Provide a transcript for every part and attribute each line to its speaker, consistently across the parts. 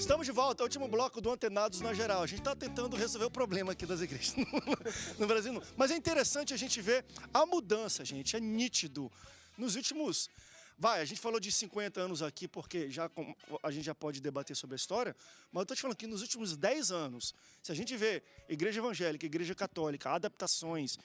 Speaker 1: Estamos de volta ao último bloco do Antenados na Geral. A gente está tentando resolver o problema aqui das igrejas no Brasil. Não. Mas é interessante a gente ver a mudança, gente. É nítido. Nos últimos... a gente falou de 50 anos aqui, porque a gente já pode debater sobre a história, mas eu estou te falando que nos últimos 10 anos, se a gente vê igreja evangélica, igreja católica, adaptações,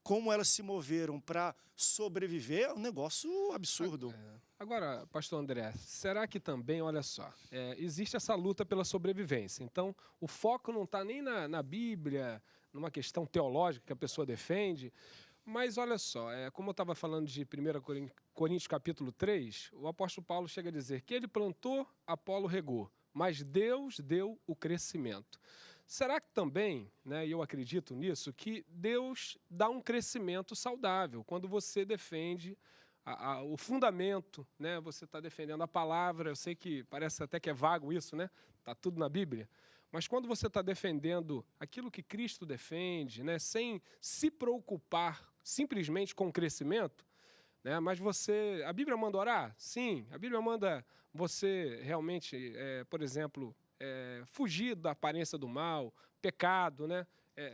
Speaker 1: como elas se moveram para sobreviver, é um negócio absurdo.
Speaker 2: Agora, pastor André, será que também, olha só, existe essa luta pela sobrevivência? Então, o foco não está nem na Bíblia, numa questão teológica que a pessoa defende, mas olha só, como eu estava falando de 1 Coríntios capítulo 3, o apóstolo Paulo chega a dizer que ele plantou, Apolo regou, mas Deus deu o crescimento. Será que também, e eu acredito nisso, que Deus dá um crescimento saudável quando você defende o fundamento, você está defendendo a palavra, eu sei que parece até que é vago isso, está tudo na Bíblia, mas quando você está defendendo aquilo que Cristo defende, sem se preocupar simplesmente com o crescimento, mas a Bíblia manda orar? Sim, a Bíblia manda você realmente, por exemplo, fugir da aparência do mal, pecado,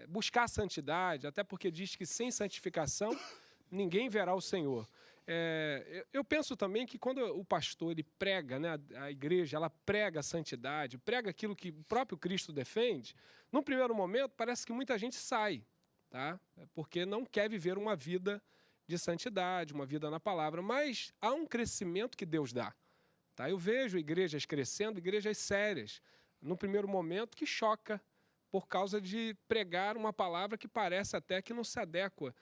Speaker 2: buscar a santidade, até porque diz que sem santificação ninguém verá o Senhor. Eu penso também que quando o pastor ele prega, a igreja ela prega a santidade, prega aquilo que o próprio Cristo defende, num primeiro momento parece que muita gente sai, porque não quer viver uma vida de santidade, uma vida na palavra, mas há um crescimento que Deus dá. Eu vejo igrejas crescendo, igrejas sérias, no primeiro momento que choca por causa de pregar uma palavra que parece até que não se adequa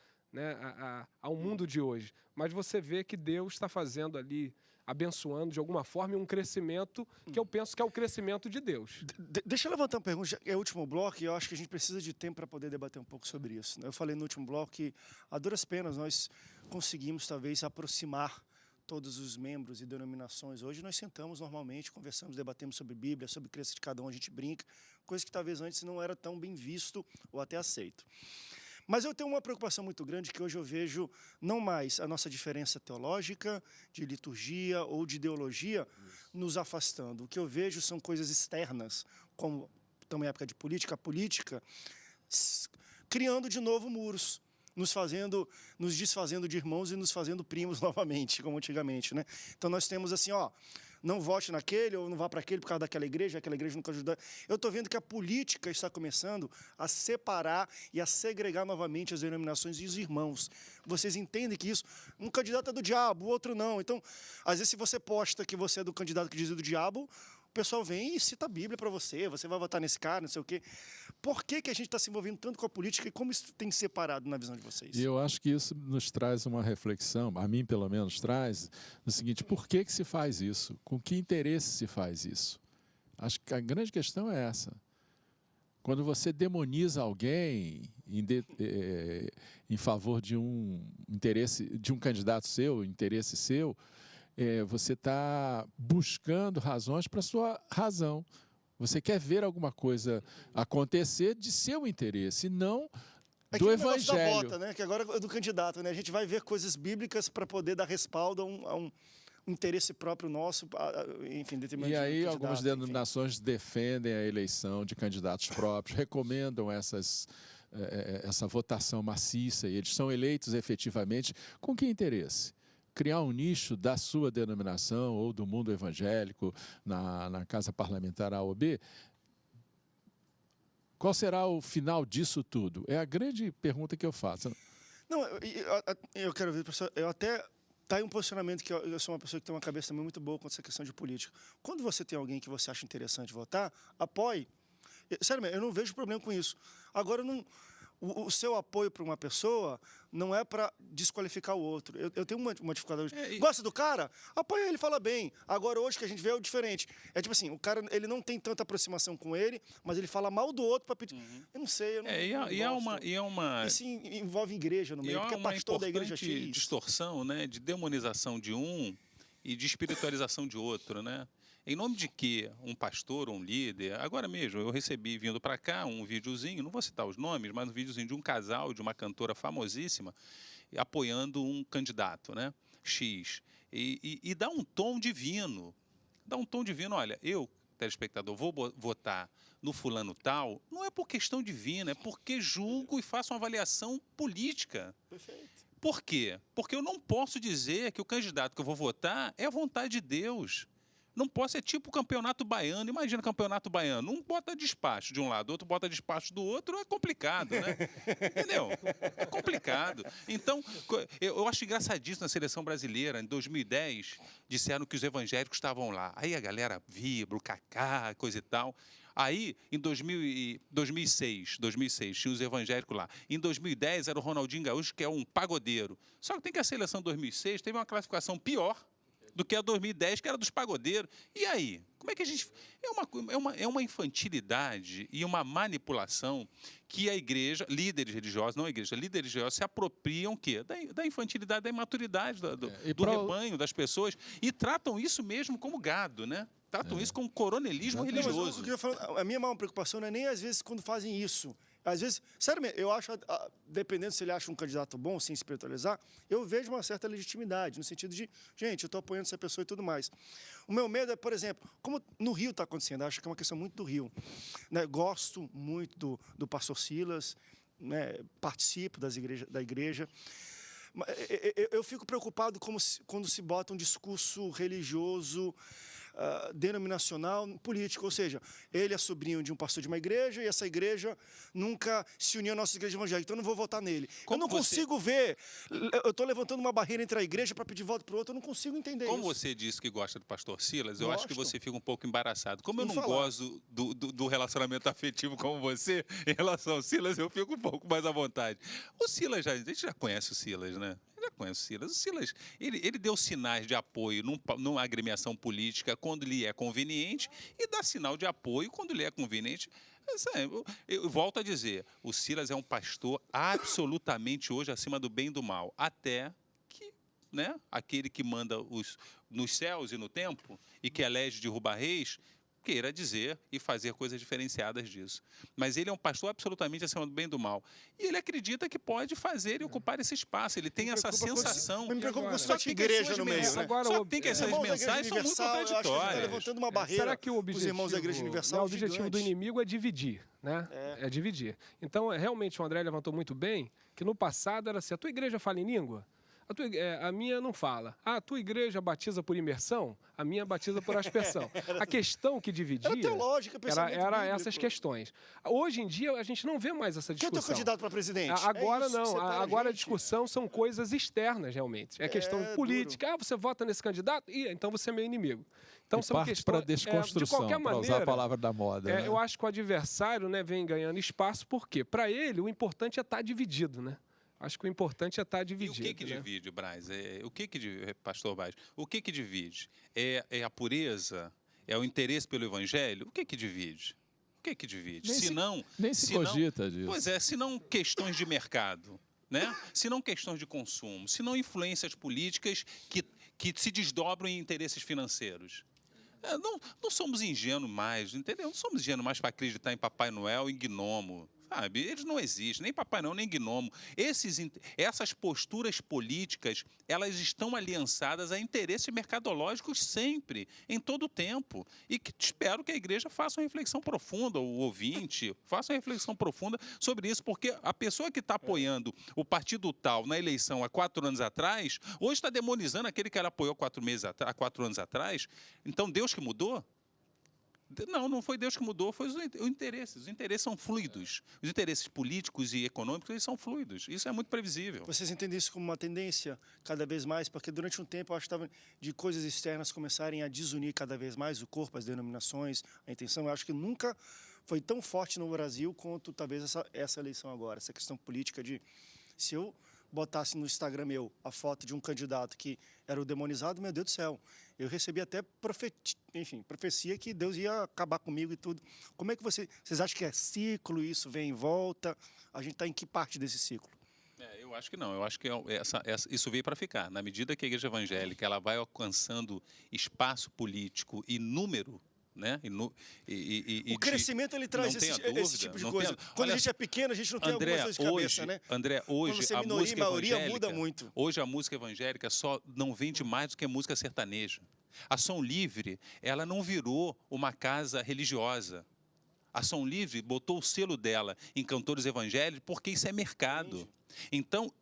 Speaker 2: ao mundo de hoje. Mas você vê que Deus está fazendo ali, abençoando de alguma forma um crescimento que eu penso que é o crescimento de Deus.
Speaker 1: Deixa eu levantar uma pergunta, é o último bloco e eu acho que a gente precisa de tempo para poder debater um pouco sobre isso. Eu falei no último bloco que, a duras penas, nós conseguimos talvez aproximar todos os membros e denominações. Hoje nós sentamos normalmente, conversamos, debatemos sobre Bíblia, sobre a crença de cada um, a gente brinca, coisa que talvez antes não era tão bem visto ou até aceito. Mas eu tenho uma preocupação muito grande que hoje eu vejo não mais a nossa diferença teológica, de liturgia ou de ideologia nos afastando. O que eu vejo são coisas externas, como estamos em época de política, a política criando de novo muros, nos desfazendo de irmãos e nos fazendo primos novamente, como antigamente, Então nós temos assim, não vote naquele ou não vá para aquele por causa daquela igreja, aquela igreja nunca ajuda. Eu estou vendo que a política está começando a separar e a segregar novamente as denominações e os irmãos. Vocês entendem que isso, um candidato é do diabo, o outro não. Então, às vezes se você posta que você é do candidato que diz do diabo, o pessoal vem e cita a Bíblia para você vai votar nesse cara, não sei o quê. Por que a gente está se envolvendo tanto com a política e como isso tem separado na visão de vocês?
Speaker 3: E eu acho que isso nos traz uma reflexão, a mim pelo menos traz, no seguinte, por que se faz isso? Com que interesse se faz isso? Acho que a grande questão é essa. Quando você demoniza alguém em favor de um interesse, de um candidato seu, interesse seu, você está buscando razões para a sua razão. Você quer ver alguma coisa acontecer de seu interesse, não do evangelho.
Speaker 1: Da bota, que agora é do candidato. A gente vai ver coisas bíblicas para poder dar respaldo a um interesse próprio nosso, enfim, determinado.
Speaker 3: E aí algumas denominações defendem a eleição de candidatos próprios, recomendam essa votação maciça, e eles são eleitos efetivamente. Com que interesse? Criar um nicho da sua denominação ou do mundo evangélico na casa parlamentar A ou B? Qual será o final disso tudo? É a grande pergunta que eu faço.
Speaker 1: Não, eu quero ver, professor, tá aí um posicionamento que eu sou uma pessoa que tem uma cabeça também muito boa com essa questão de política. Quando você tem alguém que você acha interessante votar, apoie. Sério, eu não vejo problema com isso. Agora, o seu apoio para uma pessoa não é para desqualificar o outro. Eu tenho uma dificuldade hoje. Gosta do cara? Apoia ele, fala bem. Agora, hoje que a gente vê é o diferente. É tipo assim, o cara ele não tem tanta aproximação com ele, mas ele fala mal do outro para pedir. Eu não sei, eu não gosto. Isso envolve igreja no meio, porque é pastor da igreja X.
Speaker 4: Distorção, de demonização de um e de espiritualização de outro, Em nome de que um pastor ou um líder... Agora mesmo, eu recebi, vindo para cá, um videozinho, não vou citar os nomes, mas um videozinho de um casal, de uma cantora famosíssima, apoiando um candidato, X. E dá um tom divino. Dá um tom divino, olha, eu telespectador, vou votar no fulano tal, não é por questão divina, é porque julgo e faço uma avaliação política.
Speaker 1: Perfeito.
Speaker 4: Por quê? Porque eu não posso dizer que o candidato que eu vou votar é a vontade de Deus. Não posso, é tipo o campeonato baiano. Imagina o campeonato baiano. Um bota despacho de um lado, outro bota despacho do outro, é complicado, né? Entendeu? É complicado. Então, eu acho engraçadíssimo na seleção brasileira, em 2010, disseram que os evangélicos estavam lá. Aí a galera vibra, o Kaká, coisa e tal. Aí, em 2006, tinha os evangélicos lá. Em 2010, era o Ronaldinho Gaúcho, que é um pagodeiro. Só que tem que a seleção 2006 teve uma classificação pior do que a 2010, que era dos pagodeiros. E aí? Como é que a gente... É uma infantilidade e uma manipulação que a igreja, líderes religiosos, não a igreja, líderes religiosos se apropriam o quê? Da infantilidade, da imaturidade do rebanho, das pessoas, e tratam isso mesmo como gado, né? Tratam isso como coronelismo religioso.
Speaker 1: A minha maior preocupação não é nem às vezes quando fazem isso. Às vezes, sério mesmo, eu acho, dependendo se ele acha um candidato bom, sem espiritualizar, eu vejo uma certa legitimidade, no sentido de, gente, eu estou apoiando essa pessoa e tudo mais. O meu medo é, por exemplo, como no Rio está acontecendo, acho que é uma questão muito do Rio. Né? Gosto muito do pastor Silas, né? Participo da igreja. Eu fico preocupado quando se bota um discurso religioso, denominacional, político, ou seja, ele é sobrinho de um pastor de uma igreja e essa igreja nunca se uniu à nossa igreja evangélica, então eu não vou votar nele. Eu não consigo ver, eu estou levantando uma barreira entre a igreja para pedir voto para o outro, eu não consigo entender isso.
Speaker 4: Como você disse que gosta do pastor Silas, eu acho que você fica um pouco embaraçado. Como eu não gosto do relacionamento afetivo como você, em relação ao Silas, eu fico um pouco mais à vontade. O Silas, a gente já conhece o Silas, né? Já conhece o Silas. O Silas, ele deu sinais de apoio numa agremiação política quando lhe é conveniente e dá sinal de apoio quando lhe é conveniente. Eu volto a dizer, o Silas é um pastor absolutamente hoje acima do bem e do mal, até que, né, aquele que manda nos céus e no tempo e que elege derrubar reis, queira dizer e fazer coisas diferenciadas disso. Mas ele é um pastor absolutamente acima do bem e do mal. E ele acredita que pode fazer e ocupar esse espaço. Ele tem essa sensação.
Speaker 1: Me preocupa com essa igreja no meio.
Speaker 4: Só tem que essas mensagens são muito contraditórias.
Speaker 1: Está levantando uma barreira.
Speaker 2: Será que o objetivo do inimigo é dividir? Né? É dividir. Então, realmente, o André levantou muito bem que no passado era assim, a tua igreja fala em língua? A minha não fala. A tua igreja batiza por imersão? A minha batiza por aspersão. A questão que dividia era essas questões. Hoje em dia, a gente não vê mais essa discussão.
Speaker 1: Quem é teu candidato para presidente?
Speaker 2: Agora não. Agora a discussão são coisas externas, realmente. É questão política. Você vota nesse candidato? Então você é meu inimigo. Então,
Speaker 3: são questões para desconstrução, de qualquer maneira, para usar a palavra da moda. Né?
Speaker 2: Eu acho que o adversário, né, vem ganhando espaço, porque para ele o importante é estar dividido, né? Acho que o importante é estar dividido.
Speaker 4: E o que divide, Braz? Pastor Braz, o que divide? É a pureza? É o interesse pelo evangelho? O que divide? O que divide?
Speaker 3: Nem se cogita disso.
Speaker 4: Pois é, se não questões de mercado, né? Se não questões de consumo, se não influências políticas que se desdobram em interesses financeiros. Não somos ingênuos mais, entendeu? Não somos ingênuos mais para acreditar em Papai Noel e em gnomo. Sabe? Eles não existem, nem Papai Noel, nem Gnomo. Essas posturas políticas, elas estão aliançadas a interesses mercadológicos sempre, em todo o tempo. E que espero que a igreja faça uma reflexão profunda, o ouvinte, faça uma reflexão profunda sobre isso, porque a pessoa que está apoiando o partido tal na eleição há 4 anos atrás, hoje está demonizando aquele que ela apoiou há 4 anos atrás. Então, Deus que mudou? Não foi Deus que mudou, foi os interesses. Os interesses são fluidos. Os interesses políticos e econômicos, eles são fluidos. Isso é muito previsível.
Speaker 1: Vocês entendem isso como uma tendência cada vez mais? Porque durante um tempo eu acho que estava de coisas externas começarem a desunir cada vez mais o corpo, as denominações, a intenção. Eu acho que nunca foi tão forte no Brasil quanto talvez essa eleição agora. Essa questão política de, se eu botasse no Instagram meu a foto de um candidato que era o demonizado, meu Deus do céu, eu recebi até profecia que Deus ia acabar comigo e tudo. Como é que vocês acham que é ciclo, isso vem e volta? A gente está em que parte desse ciclo?
Speaker 4: Eu acho que não. Eu acho que isso veio para ficar. Na medida que a igreja evangélica ela vai alcançando espaço político e número, né?
Speaker 1: O crescimento ele traz esse tipo de coisa. Quando a gente é pequeno, a gente não tem algumas coisas de cabeça, né?
Speaker 4: André, hoje
Speaker 1: a música evangélica muda muito.
Speaker 4: Hoje a música evangélica só não vende mais do que a música sertaneja. A Som Livre, ela não virou uma casa religiosa. A Som Livre botou o selo dela em cantores evangélicos porque isso é mercado.
Speaker 1: Entendi.
Speaker 4: Então,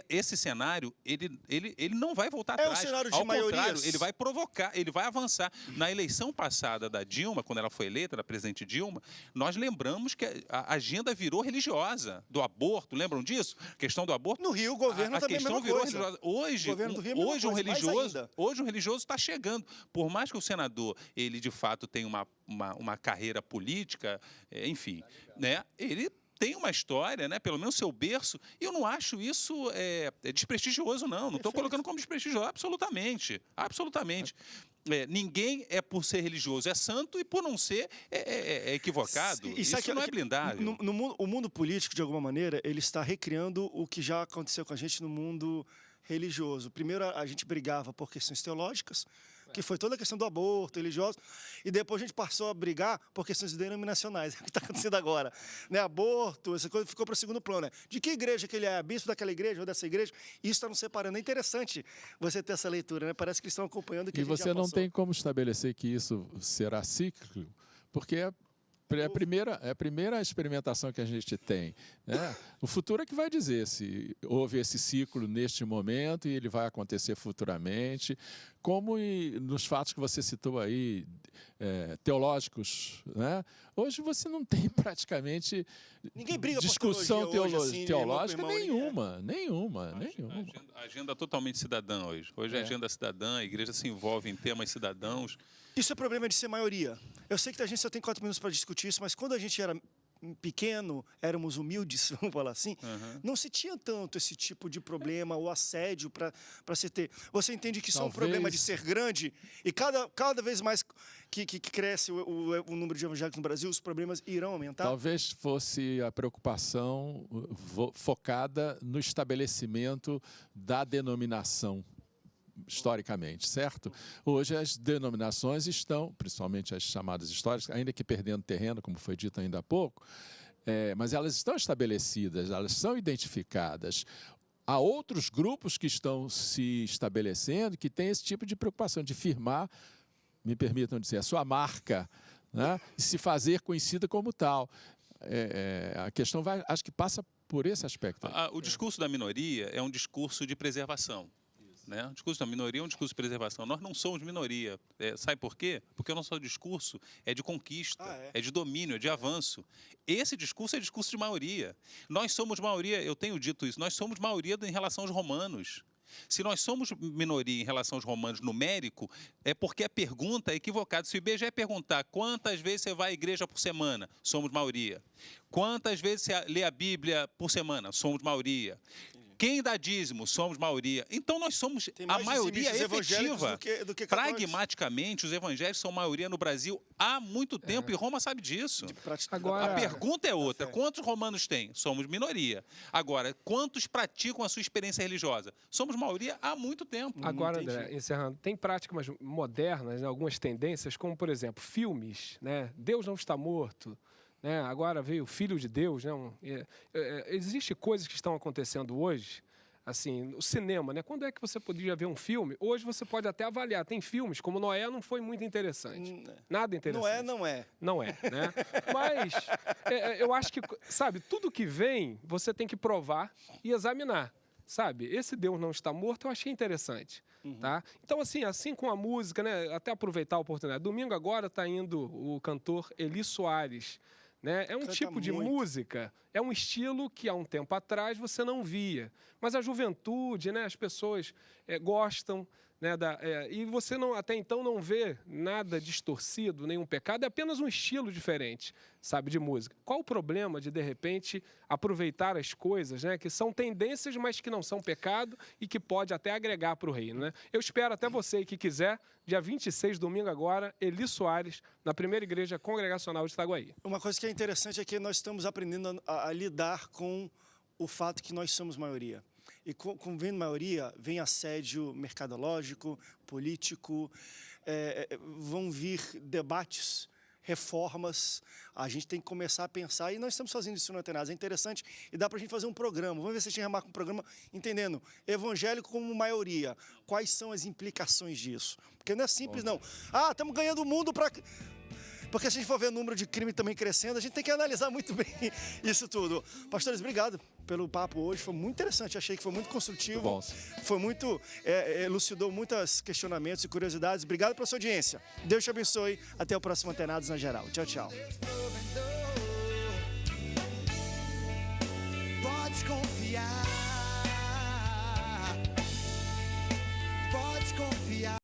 Speaker 4: esse cenário, ele não vai voltar
Speaker 1: É um
Speaker 4: atrás.
Speaker 1: cenário de
Speaker 4: Ao contrário,
Speaker 1: maiorias.
Speaker 4: ele vai provocar, ele vai avançar. Na eleição passada da Dilma, quando ela foi eleita, da presidente Dilma, nós lembramos que a agenda virou religiosa, do aborto, lembram disso? A questão do aborto.
Speaker 1: No Rio, o governo
Speaker 4: A
Speaker 1: também é a
Speaker 4: questão
Speaker 1: mesma
Speaker 4: virou
Speaker 1: coisa.
Speaker 4: religiosa. Hoje,
Speaker 1: O governo do Rio é a mesma
Speaker 4: hoje um
Speaker 1: coisa, mais
Speaker 4: religioso,
Speaker 1: ainda.
Speaker 4: hoje um religioso está chegando. Por mais que o senador, ele de fato tem uma carreira política, enfim, né? Ele tem uma história, né? Pelo menos seu berço, e eu não acho isso desprestigioso, não. Não estou colocando como desprestigioso, absolutamente. Absolutamente. Ninguém é por ser religioso, é santo, e por não ser é equivocado.
Speaker 1: E
Speaker 4: Isso
Speaker 1: sabe que-
Speaker 4: não é blindável.
Speaker 1: O mundo político, de alguma maneira, ele está recriando o que já aconteceu com a gente no mundo religioso. Primeiro, a gente brigava por questões teológicas, que foi toda a questão do aborto religioso, e depois a gente passou a brigar por questões denominacionais, é o que está acontecendo agora. Né? Aborto, essa coisa ficou para o segundo plano. Né? De que igreja que ele é? Bispo daquela igreja ou dessa igreja? Isso está nos separando. É interessante você ter essa leitura, né? Parece que eles estão acompanhando o que
Speaker 3: E
Speaker 1: a gente
Speaker 3: você
Speaker 1: já
Speaker 3: não
Speaker 1: passou.
Speaker 3: tem como estabelecer que isso será cíclico, porque é a primeira experimentação que a gente tem. Né? O futuro é que vai dizer se houve esse ciclo neste momento e ele vai acontecer futuramente, como nos fatos que você citou aí, teológicos. Né? Hoje você não tem praticamente
Speaker 1: Ninguém briga por
Speaker 3: discussão
Speaker 1: teologia hoje, assim,
Speaker 3: teológica
Speaker 1: irmão,
Speaker 3: nenhuma.
Speaker 4: A agenda totalmente cidadã hoje. Hoje é agenda cidadã, a igreja se envolve em temas cidadãos.
Speaker 1: Isso é problema de ser maioria. Eu sei que a gente só tem 4 minutos para discutir isso, mas quando a gente era pequeno, éramos humildes, vamos falar assim, não se tinha tanto esse tipo de problema ou assédio para se ter. Você entende que isso é um problema de ser grande e cada vez mais que cresce o número de evangélicos no Brasil, os problemas irão aumentar?
Speaker 3: Talvez fosse a preocupação focada no estabelecimento da denominação, historicamente, certo? Hoje as denominações estão, principalmente as chamadas históricas, ainda que perdendo terreno, como foi dito ainda há pouco, mas elas estão estabelecidas, elas são identificadas. Há outros grupos que estão se estabelecendo que têm esse tipo de preocupação de firmar, me permitam dizer, a sua marca, né? E se fazer conhecida como tal. A questão acho que passa por esse aspecto.
Speaker 4: O discurso da minoria é um discurso de preservação. Né? O discurso da minoria é um discurso de preservação. Nós não somos minoria. Sabe por quê? Porque o nosso discurso é de conquista, é de domínio, é de avanço. Esse discurso é discurso de maioria. Nós somos maioria, eu tenho dito isso, nós somos maioria em relação aos romanos. Se nós somos minoria em relação aos romanos numérico, é porque a pergunta é equivocada. Se o IBGE perguntar quantas vezes você vai à igreja por semana, somos maioria. Quantas vezes você lê a Bíblia por semana, somos maioria. Quem dá dízimo, somos maioria. Então, nós somos a maioria efetiva.
Speaker 1: Do que
Speaker 4: Pragmaticamente, os evangélicos são maioria no Brasil há muito tempo, e Roma sabe disso.
Speaker 2: Agora,
Speaker 4: a pergunta é outra. Quantos romanos tem? Somos minoria. Agora, quantos praticam a sua experiência religiosa? Somos maioria há muito tempo.
Speaker 2: Agora, André, encerrando, tem práticas modernas, né, algumas tendências, como, por exemplo, filmes, né? Deus não está morto. Né? Agora veio o Filho de Deus. Né? Existem coisas que estão acontecendo hoje, assim, o cinema. Né? Quando é que você podia ver um filme? Hoje você pode até avaliar. Tem filmes, como Noé, não foi muito interessante. Nada interessante.
Speaker 1: Não é.
Speaker 2: Não é, né? Mas eu acho que, sabe, tudo que vem, você tem que provar e examinar. Sabe, esse Deus não está morto, eu achei interessante. Tá? Então, assim com a música, né? Até aproveitar a oportunidade. Domingo agora está indo o cantor Eli Soares. Né? É um tipo de música, é um estilo que há um tempo atrás você não via. Mas a juventude, né, as pessoas gostam, né, e você até então não vê nada distorcido, nenhum pecado, é apenas um estilo diferente, sabe, de música. Qual o problema de repente, aproveitar as coisas, né, que são tendências, mas que não são pecado e que pode até agregar para o reino, né? Eu espero até você que quiser, dia 26, domingo agora, Eli Soares, na Primeira Igreja Congregacional de Itaguaí.
Speaker 1: Uma coisa que é interessante é que nós estamos aprendendo a lidar com o fato que nós somos maioria. E com vendo maioria, vem assédio mercadológico, político, vão vir debates reformas, a gente tem que começar a pensar, e nós estamos fazendo isso no Antenados, é interessante, e dá para a gente fazer um programa, vamos ver se a gente remarca um programa entendendo evangélico como maioria, quais são as implicações disso, porque não é simples não, estamos ganhando o mundo para... Porque se a gente for ver o número de crime também crescendo, a gente tem que analisar muito bem isso tudo. Pastores, obrigado pelo papo hoje, foi muito interessante, achei que foi muito construtivo,
Speaker 3: Muito bom.
Speaker 1: foi muito, elucidou muitos questionamentos e curiosidades. Obrigado pela sua audiência. Deus te abençoe, até o próximo Antenados na Geral. Tchau, tchau.
Speaker 5: Pode confiar, pode confiar.